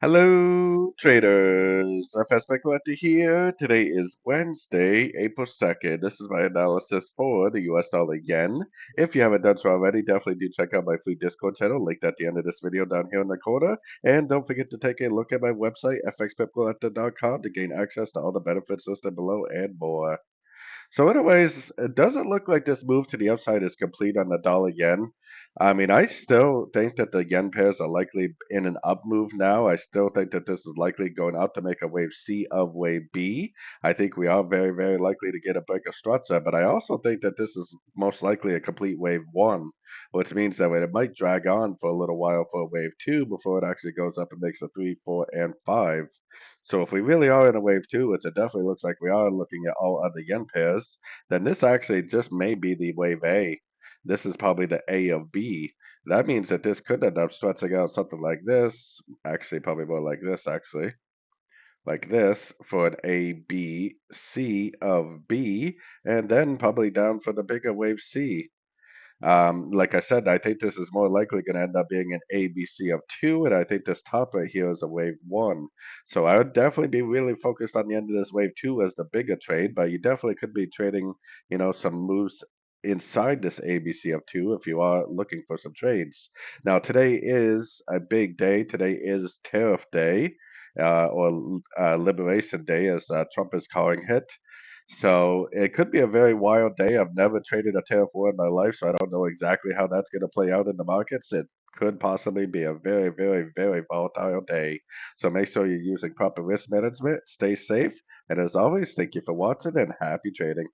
Hello, traders. FX Pip Collector here. Today is Wednesday, April 2nd. This is my analysis for the US dollar yen. If you haven't done so already, definitely do check out my free Discord channel linked at the end of this video down here in the corner. And don't forget to take a look at my website, fxpipcollector.com, to gain access to all the benefits listed below and more. So anyways, it doesn't look like this move to the upside is complete on the dollar yen. I mean, I still think that the yen pairs are likely in an up move now. I still think that this is likely going out to make a wave C of wave B. I think we are very, very likely to get a break of structure, but I also think that this is most likely a complete wave one, which means that it might drag on for a little while for wave two before it actually goes up and makes a three, four, and five. So if we really are in a wave two, which it definitely looks like we are looking at all other yen pairs, then this actually just may be the wave A. This is probably the A of B. That means that this could end up stretching out something like this. Actually, probably more like this, actually. Like this for an A, B, C of B, and then probably down for the bigger wave C. Like I said, I think this is more likely going to end up being an ABC of two, and I think this top right here is a wave one. So I would definitely be really focused on the end of this wave two as the bigger trade, but you definitely could be trading, some moves inside this ABC of two if you are looking for some trades. Now, today is a big day. Today is Tariff Day, or Liberation Day, as Trump is calling it. So it could be a very wild day. I've never traded a tariff war in my life, so I don't know exactly how that's going to play out in the markets. It could possibly be a very, very, very volatile day. So make sure you're using proper risk management, stay safe, and as always, thank you for watching and happy trading.